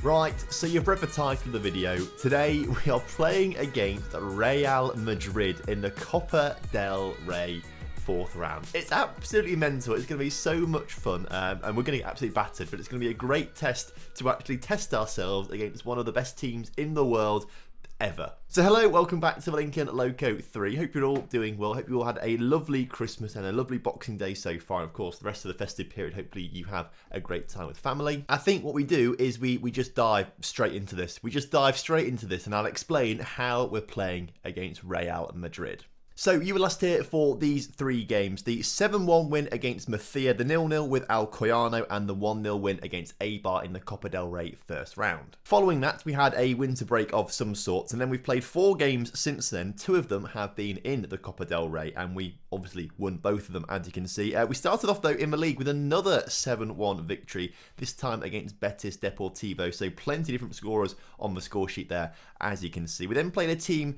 Right, so you've read the title of the video. Today we are playing against Real Madrid in the Copa del Rey fourth round. It's absolutely mental. It's going to be so much fun, and we're going to get absolutely battered, but it's going to be a great test to actually test ourselves against one of the best teams in the world ever. So hello, welcome back to the Lincoln Loco 3. Hope you're all doing well. Hope you all had a lovely Christmas and a lovely Boxing Day so far. And of course, the rest of the festive period, hopefully you have a great time with family. I think what we do is we just dive straight into this. And I'll explain how we're playing against Real Madrid. So you were last here for these three games. The 7-1 win against Murcia, the 0-0 with Alcoyano, and the 1-0 win against Eibar in the Copa del Rey first round. Following that, we had a winter break of some sorts, and then we've played 4 games since then. 2 of them have been in the Copa del Rey, and we obviously won both of them, as you can see. We started off, though, in the league with another 7-1 victory, this time against Betis Deportivo, so plenty of different scorers on the score sheet there, as you can see. We then played a team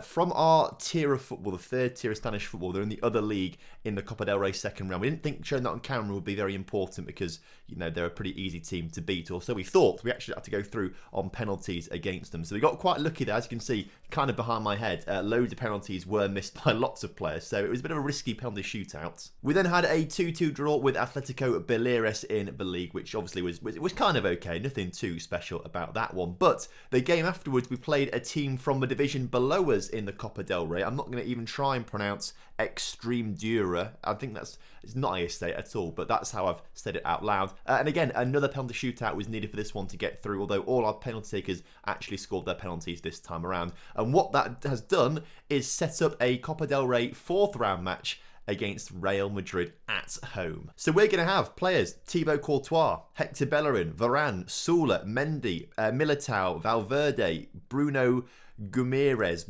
from our tier of football, the third tier of Spanish football. They're in the other league in the Copa del Rey second round. We didn't think showing that on camera would be very important because, you know, they're a pretty easy team to beat, or so we thought. We actually had to go through on penalties against them. So we got quite lucky there, as you can see, kind of behind my head. Loads of penalties were missed by lots of players, so it was a bit of a risky penalty shootout. We then had a 2-2 draw with Atletico Baleares in the league, which obviously was kind of okay. Nothing too special about that one. But the game afterwards, we played a team from the division below us in the Copa del Rey. I'm not going to even try and pronounce Extremadura. I think it's not a state at all, but that's how I've said it out loud. And again, another penalty shootout was needed for this one to get through, although all our penalty takers actually scored their penalties this time around. And what that has done is set up a Copa del Rey fourth round match against Real Madrid at home. So we're going to have players Thibaut Courtois, Hector Bellerin, Varane, Soula, Mendy, Militao, Valverde, Bruno Guimaraes.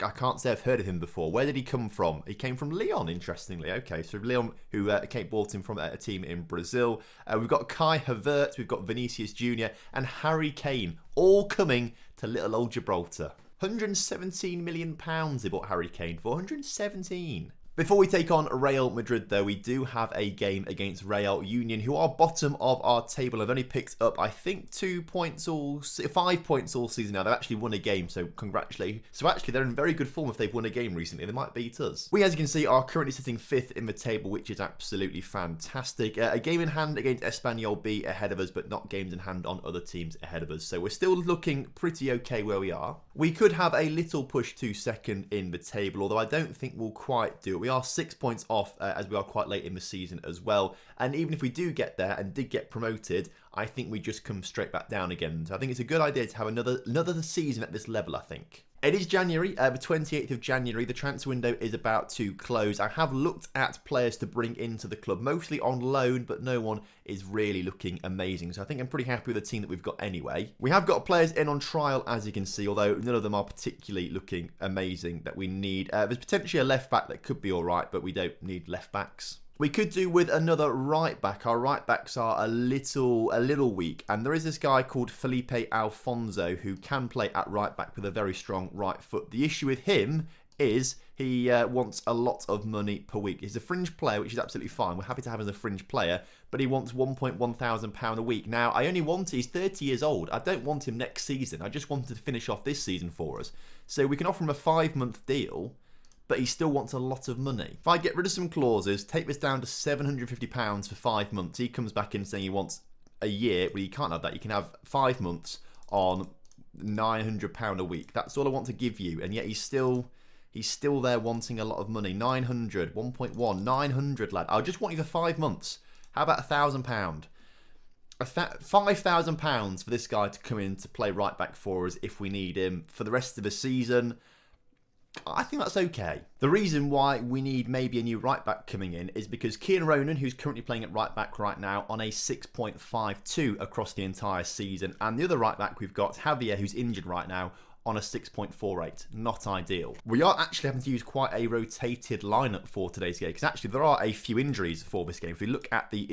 I can't say I've heard of him before. Where did he come from? He came from Lyon, interestingly. Okay, so Lyon, who bought him from a team in Brazil. We've got Kai Havertz, we've got Vinicius Jr. and Harry Kane, all coming to little old Gibraltar. £117 million they bought Harry Kane for. 117. Before we take on Real Madrid, though, we do have a game against Real Union, who are bottom of our table. I've only picked up, I think, 5 points all season now. They've actually won a game, so congratulations. So actually, they're in very good form if they've won a game recently. They might beat us. We, as you can see, are currently sitting 5th in the table, which is absolutely fantastic. A game in hand against Espanyol B ahead of us, but not games in hand on other teams ahead of us. So we're still looking pretty okay where we are. We could have a little push to second in the table, although I don't think we'll quite do it. We are 6 points off as we are quite late in the season as well. And even if we do get there and did get promoted, I think we just come straight back down again. So I think it's a good idea to have another season at this level, I think. It is January, the 28th of January. The transfer window is about to close. I have looked at players to bring into the club, mostly on loan, but no one is really looking amazing. So I think I'm pretty happy with the team that we've got anyway. We have got players in on trial, as you can see, although none of them are particularly looking amazing that we need. There's potentially a left back that could be all right, but we don't need left backs. We could do with another right back. Our right backs are a little weak, and there is this guy called Felipe Alfonso who can play at right back with a very strong right foot. The issue with him is he wants a lot of money per week. He's a fringe player, which is absolutely fine. We're happy to have him as a fringe player, but he wants £1,100 a week. Now, he's 30 years old. I don't want him next season. I just wanted to finish off this season for us. So we can offer him a 5-month deal, but he still wants a lot of money. If I get rid of some clauses, take this down to £750 for 5 months, he comes back in saying he wants a year. Well, you can't have that. You can have 5 months on £900 a week. That's all I want to give you, and yet he's still there wanting a lot of money. 900, 1.1, 900, lad. I just want you for 5 months. How about £1,000? £5,000 for this guy to come in to play right back for us if we need him for the rest of the season. I think that's okay. The reason why we need maybe a new right back coming in is because Kian Ronan, who's currently playing at right back right now, on a 6.52 across the entire season, and the other right back we've got Javier, who's injured right now, on a 6.48. Not ideal. We are actually having to use quite a rotated lineup for today's game, because actually there are a few injuries for this game. If we look at the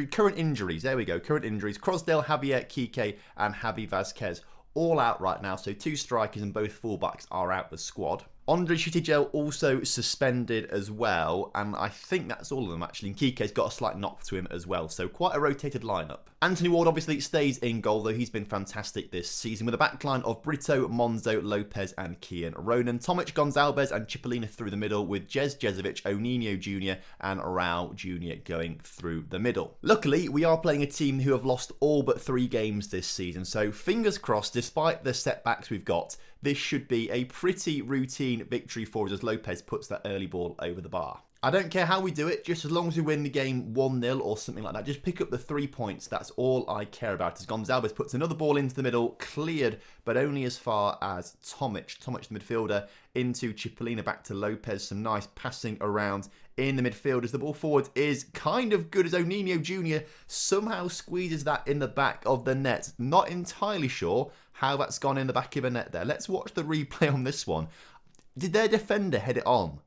current injuries, there we go, current injuries. Crosdale, Javier, Kike, and Javi Vazquez all out right now, so 2 strikers and both fullbacks are out the squad. Andre Chuttigel also suspended as well, and I think that's all of them actually. And Kike's got a slight knock to him as well, so quite a rotated lineup. Anthony Ward obviously stays in goal, though he's been fantastic this season, with a backline of Brito, Monzo, Lopez and Kian Ronan. Tomic, Gonzalez and Cipollina through the middle, with Jezovic, Onino Jr. and Raul Jr. going through the middle. Luckily, we are playing a team who have lost all but 3 games this season, so fingers crossed, despite the setbacks we've got, this should be a pretty routine victory for us as Lopez puts that early ball over the bar. I don't care how we do it, just as long as we win the game 1-0 or something like that. Just pick up the 3 points, that's all I care about. As Gonzalez puts another ball into the middle, cleared, but only as far as Tomic. Tomic, the midfielder, into Cipollina, back to Lopez. Some nice passing around in the midfield as the ball forward is kind of good as Onino Jr. somehow squeezes that in the back of the net. Not entirely sure how that's gone in the back of the net there. Let's watch the replay on this one. Did their defender head it on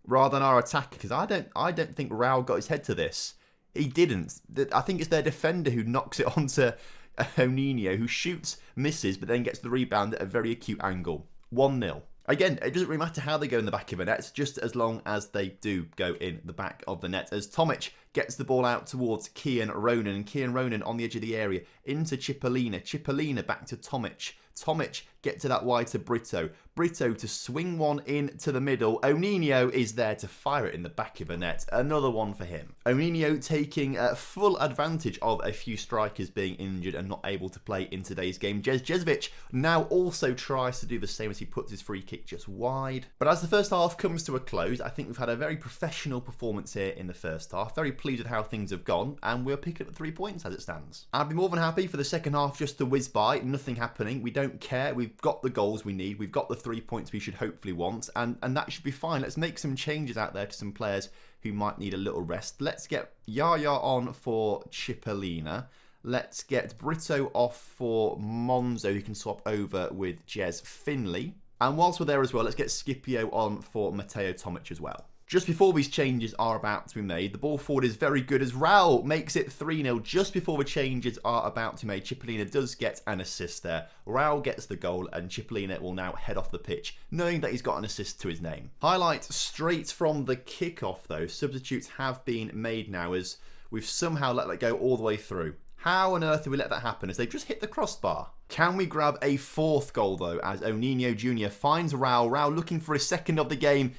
rather than our attacker? Because I don't think Raul got his head to this. He didn't. I think it's their defender who knocks it onto Onino, who shoots, misses, but then gets the rebound at a very acute angle. 1-0. Again, it doesn't really matter how they go in the back of the net, just as long as they do go in the back of the net. As Tomic gets the ball out towards Kian Ronan, and Kian Ronan on the edge of the area into Cipollina. Cipollina back to Tomic. Tomic get to that wide to Brito. Brito to swing one into the middle. Onino is there to fire it in the back of the net. Another one for him. Onino taking full advantage of a few strikers being injured and not able to play in today's game. Jezovic now also tries to do the same as he puts his free kick just wide. But as the first half comes to a close, I think we've had a very professional performance here in the first half. Very pleased with how things have gone, and we're picking up the 3 points as it stands. I'd be more than happy for the second half just to whiz by, nothing happening. We don't care. We've got the goals we need. We've got the 3 points we should hopefully want, and that should be fine. Let's make some changes out there to some players who might need a little rest. Let's get Yaya on for Cipollina. Let's get Brito off for Monzo, who can swap over with Jez Finley. And whilst we're there as well, let's get Scipio on for Matteo Tomic as well. Just before these changes are about to be made, the ball forward is very good as Raul makes it 3-0 just before the changes are about to be made. Cipollina does get an assist there. Raul gets the goal and Cipollina will now head off the pitch, knowing that he's got an assist to his name. Highlight straight from the kickoff though. Substitutes have been made now as we've somehow let that go all the way through. How on earth did we let that happen as they've just hit the crossbar? Can we grab a 4th goal though as Onino Jr. finds Raul. Raul looking for his second of the game.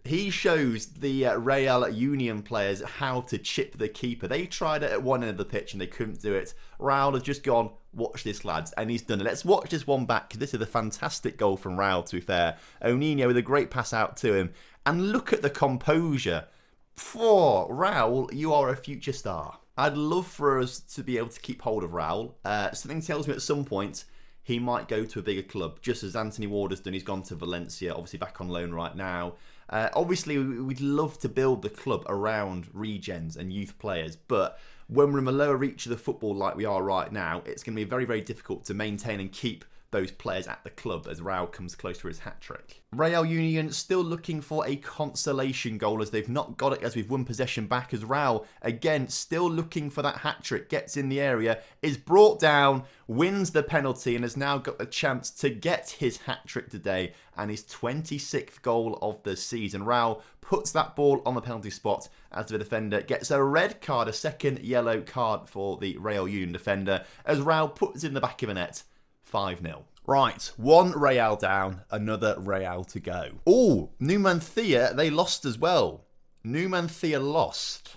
He shows the Real Union players how to chip the keeper. They tried it at one end of the pitch and they couldn't do it. Raul has just gone, watch this lads, and he's done it. Let's watch this one back because this is a fantastic goal from Raul, to be fair. Onino with a great pass out to him. And look at the composure. For Raul, you are a future star. I'd love for us to be able to keep hold of Raul. Something tells me at some point he might go to a bigger club, just as Anthony Ward has done. He's gone to Valencia, obviously back on loan right now. Obviously, we'd love to build the club around regens and youth players, but when we're in the lower reach of the football like we are right now, it's going to be very, very difficult to maintain and keep those players at the club as Raul comes close to his hat-trick. Real Union still looking for a consolation goal as they've not got it as we've won possession back as Raul, again, still looking for that hat-trick, gets in the area, is brought down, wins the penalty and has now got the chance to get his hat-trick today and his 26th goal of the season. Raul puts that ball on the penalty spot as the defender gets a red card, a second yellow card for the Real Union defender as Raul puts it in the back of the net. 5-0. Right, one Real down, another Real to go. Oh, Numancia, they lost as well. Numancia lost.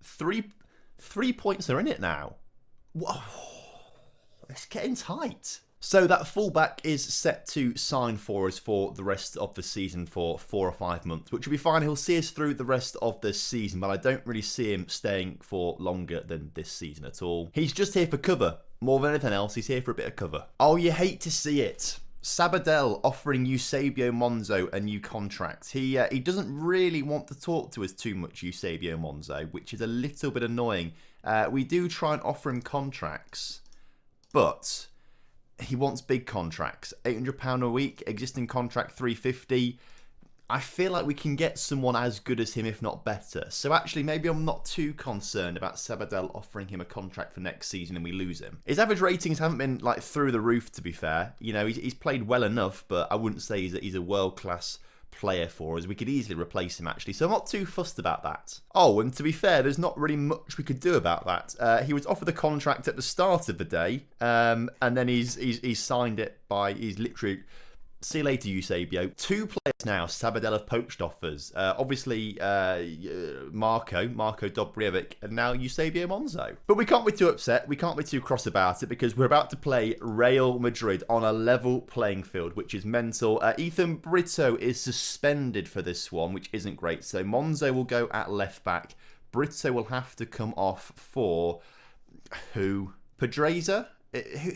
Three points are in it now. Whoa, it's getting tight. So that fullback is set to sign for us for the rest of the season for 4 or 5 months, which will be fine. He'll see us through the rest of the season, but I don't really see him staying for longer than this season at all. He's just here for cover. More than anything else, he's here for a bit of cover. Oh, you hate to see it. Sabadell offering Eusebio Monzo a new contract. He doesn't really want to talk to us too much, Eusebio Monzo, which is a little bit annoying. We do try and offer him contracts, but he wants big contracts. £800 a week, existing contract £350. I feel like we can get someone as good as him, if not better. So actually, maybe I'm not too concerned about Sabadell offering him a contract for next season and we lose him. His average ratings haven't been like through the roof, to be fair. You know, he's played well enough, but I wouldn't say he's a world-class player for us. We could easily replace him, actually, so I'm not too fussed about that. Oh, and to be fair, there's not really much we could do about that. He was offered a contract at the start of the day, and then he's signed it by, he's literally... See you later, Eusebio. 2 players now Sabadell have poached offers. Obviously, Marco Dobrievic, and now Eusebio Monzo. But we can't be too upset. We can't be too cross about it because we're about to play Real Madrid on a level playing field, which is mental. Ethan Brito is suspended for this one, which isn't great. So Monzo will go at left back. Brito will have to come off for who? Pedreza?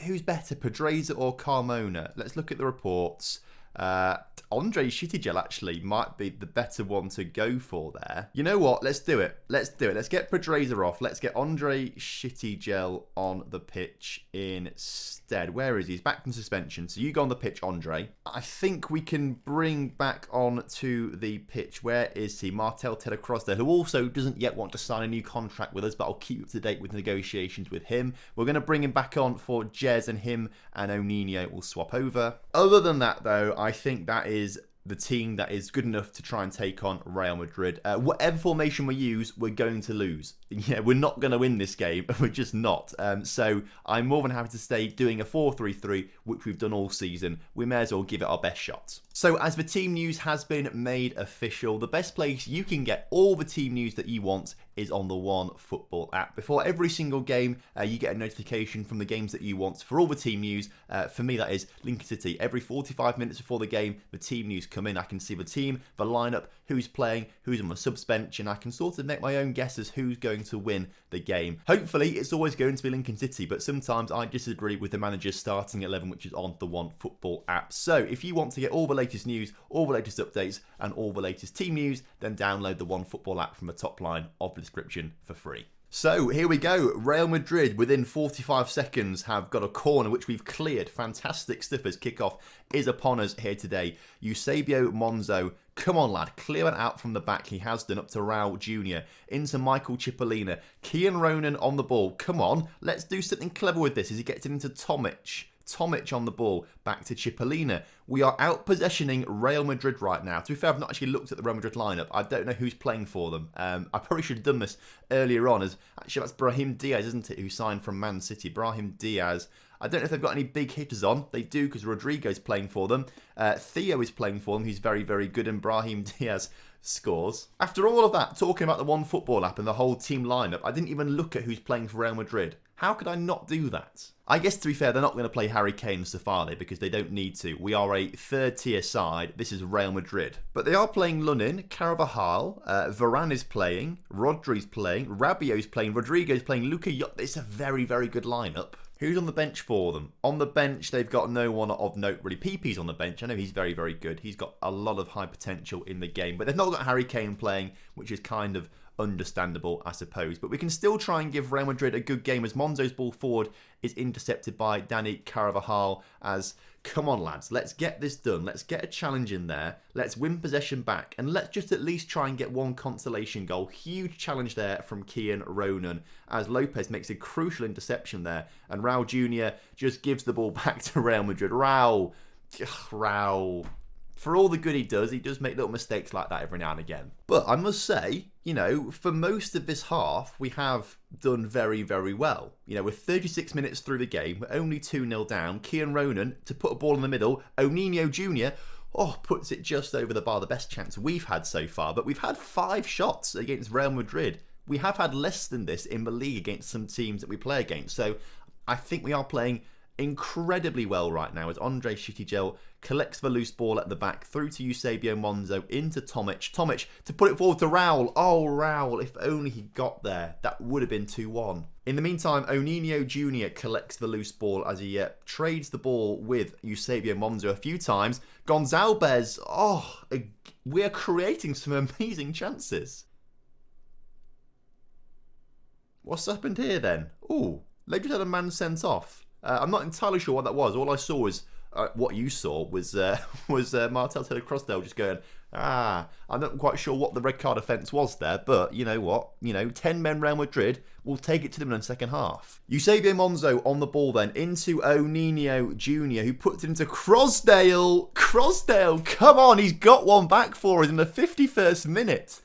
Who's better, Pedreza or Carmona? Let's look at the reports. Andre Shittigel actually might be the better one to go for there. You know what? Let's do it. Let's get Pedreza off. Let's get Andre Shittigel on the pitch instead. Where is he? He's back from suspension. So you go on the pitch, Andre. I think we can bring back on to the pitch. Where is he? Martel Tedder-Crosdale, who also doesn't yet want to sign a new contract with us, but I'll keep you up to date with negotiations with him. We're going to bring him back on for Jez, and him and Oninho will swap over. Other than that, though, I think that is the team that is good enough to try and take on Real Madrid. Whatever formation we use, we're going to lose. Yeah, we're not going to win this game. We're just not. So I'm more than happy to stay doing a 4-3-3, which we've done all season. We may as well give it our best shot. So as the team news has been made official, the best place you can get all the team news that you want is on the One Football app. Before every single game, you get a notification from the games that you want for all the team news. For me, that is Lincoln City. Every 45 minutes before the game, the team news come in. I can see the team, the lineup, who's playing, who's on the suspension. I can sort of make my own guesses who's going to win the game. Hopefully, it's always going to be Lincoln City, but sometimes I disagree with the manager's starting 11, which is on the One Football app. So if you want to get all the latest news, all the latest updates, and all the latest team news, then download the One Football app from the top line of the description for free. So here we go. Real Madrid within 45 seconds have got a corner which we've cleared. Fantastic stuff as kickoff is upon us here today. Eusebio Monzo, come on lad, clear it out from the back. He has done, up to Raul Jr. Into Michael Cipollina. Kian Ronan on the ball. Come on, let's do something clever with this as he gets it into Tomic. Tomic on the ball, back to Cipollina. We are out-possessioning Real Madrid right now. To be fair, I've not actually looked at the Real Madrid lineup. I don't know who's playing for them. I probably should have done this earlier on. As actually, that's Brahim Diaz, isn't it, who signed from Man City? Brahim Diaz. I don't know if they've got any big hitters on. They do, because Rodrigo's playing for them. Theo is playing for them. He's very, very good, and Brahim Diaz scores. After all of that, talking about the One Football app and the whole team lineup, I didn't even look at who's playing for Real Madrid. How could I not do that? I guess, to be fair, they're not going to play Harry Kane and Safari because they don't need to. We are a third-tier side. This is Real Madrid. But they are playing Lunin, Carvajal, Varane is playing, Rodri's playing, Rabiot's playing, Rodrigo's playing, Luka Yot. It's a very, very good lineup. Who's on the bench for them? On the bench, they've got no one of note, really. PP's on the bench. I know he's very, very good. He's got a lot of high potential in the game. But they've not got Harry Kane playing, which is kind of understandable, I suppose. But we can still try and give Real Madrid a good game as Monzo's ball forward is intercepted by Dani Carvajal. As, come on lads, let's get this done. Let's get a challenge in there. Let's win possession back. And let's just at least try and get one consolation goal. Huge challenge there from Kian Ronan as Lopez makes a crucial interception there. And Raul Jr. just gives the ball back to Real Madrid. Raul. For all the good he does make little mistakes like that every now and again. But I must say, you know, for most of this half, we have done very, very well. You know, we're 36 minutes through the game. We're only 2-0 down. Kian Ronan to put a ball in the middle. Oninho Jr. Puts it just over the bar. The best chance we've had so far. But we've had 5 shots against Real Madrid. We have had less than this in the league against some teams that we play against. So I think we are playing incredibly well right now as Andre Shittigel collects the loose ball at the back through to Eusebio Monzo into Tomic. Tomic to put it forward to Raul. Oh, Raul, if only he got there. That would have been 2-1. In the meantime, Oninho Jr. collects the loose ball as he trades the ball with Eusebio Monzo a few times. Gonzalez, we're creating some amazing chances. What's happened here then? They just had a man sent off. I'm not entirely sure what that was. All I saw was what you saw was Martel Tedder-Crosdale just going, I'm not quite sure what the red card offence was there, but you know what? 10 men Real Madrid will take it to them in the second half. Eusebio Monzo on the ball then, into O'Neill Jr., who puts it into Crosdale. Crosdale, come on, he's got one back for us in the 51st minute.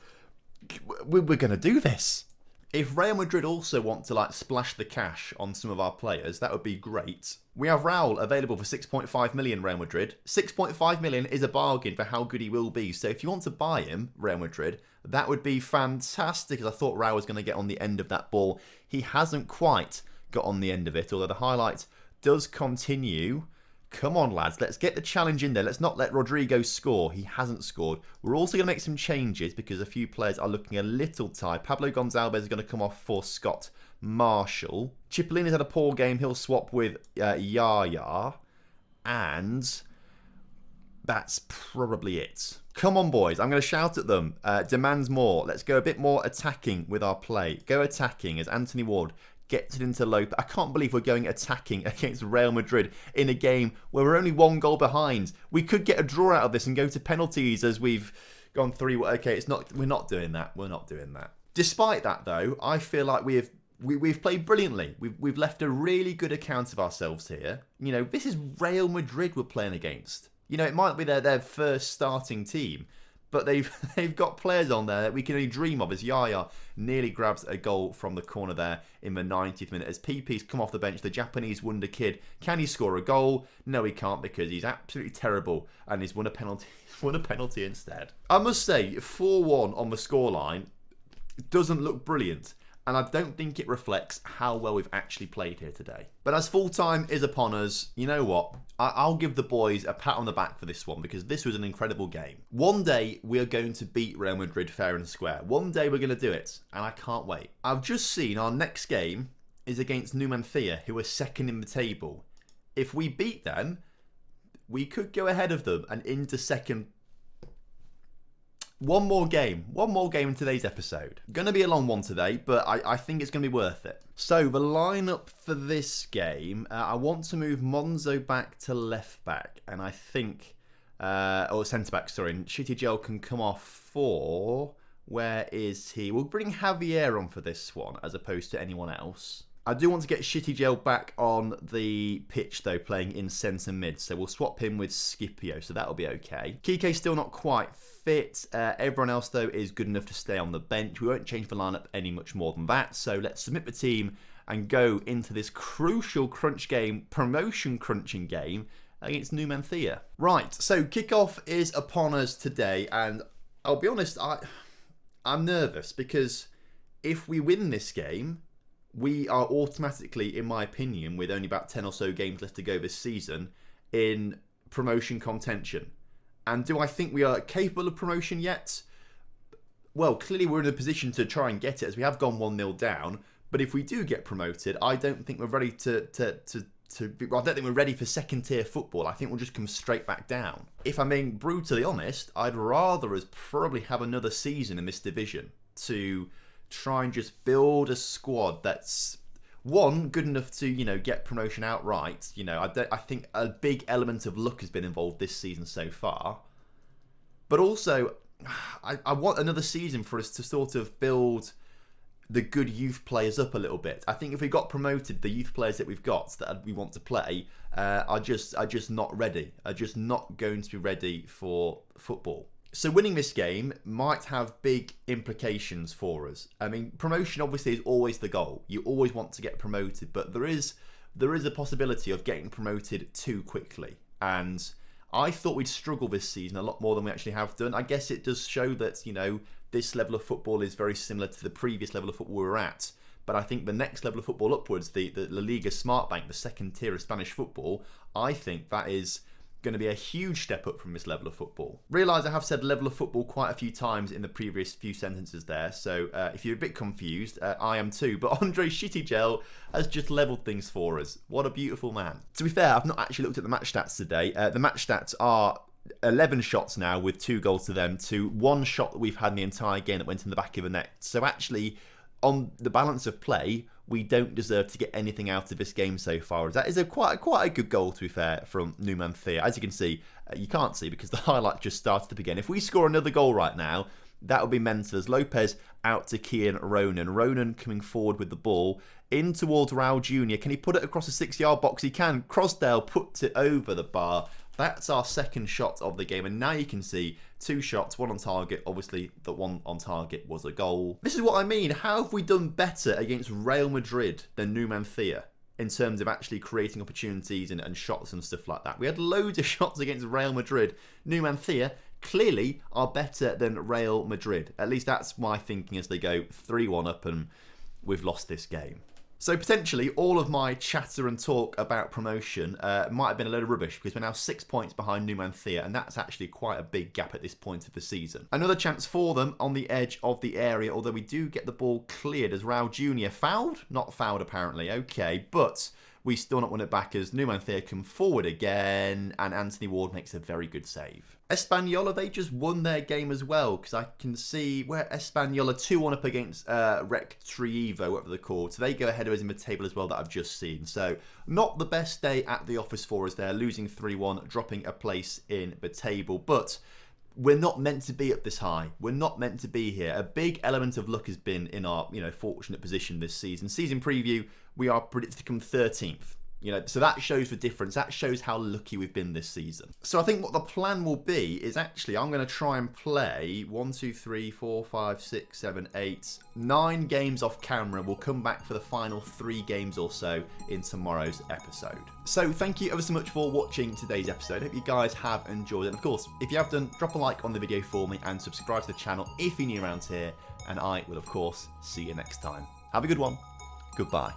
We're going to do this. If Real Madrid also want to splash the cash on some of our players, that would be great. We have Raul available for 6.5 million, Real Madrid. 6.5 million is a bargain for how good he will be. So if you want to buy him, Real Madrid, that would be fantastic, because I thought Raul was going to get on the end of that ball. He hasn't quite got on the end of it, although the highlight does continue. Come on, lads. Let's get the challenge in there. Let's not let Rodrigo score. He hasn't scored. We're also going to make some changes because a few players are looking a little tired. Pablo Gonzalez is going to come off for Scott Marshall. Cipollini's had a poor game. He'll swap with Yaya. And that's probably it. Come on, boys. I'm going to shout at them. Demands more. Let's go a bit more attacking with our play. Go attacking as Anthony Ward gets it into Lopez. I can't believe we're going attacking against Real Madrid in a game where we're only 1 goal behind. We could get a draw out of this and go to penalties as we've gone 3. Okay, we're not doing that. We're not doing that. Despite that, though, I feel like we've played brilliantly. We've left a really good account of ourselves here. This is Real Madrid we're playing against. It might be their first starting team, but they've got players on there that we can only dream of, as Yaya nearly grabs a goal from the corner there in the 90th minute. As PP's come off the bench, the Japanese wonder kid, can he score a goal? No, he can't, because he's absolutely terrible and he's won a penalty. Won a penalty instead. I must say, 4-1 on the scoreline doesn't look brilliant, and I don't think it reflects how well we've actually played here today. But as full time is upon us, you know what? I'll give the boys a pat on the back for this one, because this was an incredible game. One day we are going to beat Real Madrid fair and square. One day we're going to do it, and I can't wait. I've just seen our next game is against Numancia, who are second in the table. If we beat them, we could go ahead of them and into second. One more game in today's episode. Going to be a long one today, but I think it's going to be worth it. So the lineup for this game, I want to move Monzo back to left back, and I think, or centre back, sorry, Shitty Gel can come off for, where is he? We'll bring Javier on for this one, as opposed to anyone else. I do want to get Shitty Gel back on the pitch, though, playing in centre mid. So we'll swap him with Scipio, so that'll be okay. Kike's still not quite fit. Everyone else, though, is good enough to stay on the bench. We won't change the lineup any much more than that. So let's submit the team and go into this crucial crunch game, promotion crunching game against Numancia. Right, so kickoff is upon us today, and I'll be honest, I'm nervous, because if we win this game, we are automatically, in my opinion, with only about 10 or so games left to go this season, in promotion contention. And do I think we are capable of promotion yet? Well, clearly we're in a position to try and get it, as we have gone 1-0 down. But if we do get promoted, I don't think we're ready I don't think we're ready for second tier football. I think we'll just come straight back down. If I'm being brutally honest, I'd rather us probably have another season in this division to try and just build a squad that's, one, good enough to, get promotion outright. I think a big element of luck has been involved this season so far. But also, I want another season for us to sort of build the good youth players up a little bit. I think if we got promoted, the youth players that we've got that we want to play are just not ready. Are just not going to be ready for football. So winning this game might have big implications for us. I mean, promotion obviously is always the goal. You always want to get promoted, but there is a possibility of getting promoted too quickly. And I thought we'd struggle this season a lot more than we actually have done. I guess it does show that, this level of football is very similar to the previous level of football we were at. But I think the next level of football upwards, the La Liga Smart Bank, the second tier of Spanish football, I think that is going to be a huge step up from this level of football. Realise I have said level of football quite a few times in the previous few sentences there, so if you're a bit confused, I am too, but Andre Shittigel has just levelled things for us. What a beautiful man. To be fair, I've not actually looked at the match stats today. The match stats are 11 shots now with 2 goals to them, to 1 shot that we've had in the entire game that went in the back of the net. So actually, on the balance of play, we don't deserve to get anything out of this game so far. That is quite a good goal, to be fair, from Numancia. As you can see, you can't see because the highlight just started up again. If we score another goal right now, that would be mental. As Lopez out to Kian Ronan. Ronan coming forward with the ball in towards Raul Jr. Can he put it across the 6-yard box? He can. Crosdale puts it over the bar. That's our second shot of the game. And now you can see 2 shots, 1 on target. Obviously, the 1 on target was a goal. This is what I mean. How have we done better against Real Madrid than Numancia in terms of actually creating opportunities and shots and stuff like that? We had loads of shots against Real Madrid. Numancia clearly are better than Real Madrid. At least that's my thinking as they go 3-1 up and we've lost this game. So potentially all of my chatter and talk about promotion might have been a load of rubbish because we're now 6 points behind Numancia, and that's actually quite a big gap at this point of the season. Another chance for them on the edge of the area, although we do get the ball cleared as Raul Jr. fouled? Not fouled apparently, okay, but we still not win it back as Numancia come forward again and Anthony Ward makes a very good save. Espanyol, they just won their game as well because I can see where Espanyol are 2-1 up against Rec Trievo, whatever they're called. So they go ahead of us in the table as well that I've just seen. So not the best day at the office for us there, losing 3-1, dropping a place in the table. But we're not meant to be up this high. We're not meant to be here. A big element of luck has been in our, fortunate position this season. Season preview, we are predicted to come 13th. So that shows the difference. That shows how lucky we've been this season. So I think what the plan will be is actually I'm going to try and play 1, 2, 3, 4, 5, 6, 7, 8, 9 games off camera. We'll come back for the final 3 games or so in tomorrow's episode. So thank you ever so much for watching today's episode. I hope you guys have enjoyed it. And of course, if you have done, drop a like on the video for me and subscribe to the channel if you're new around here. And I will, of course, see you next time. Have a good one. Goodbye.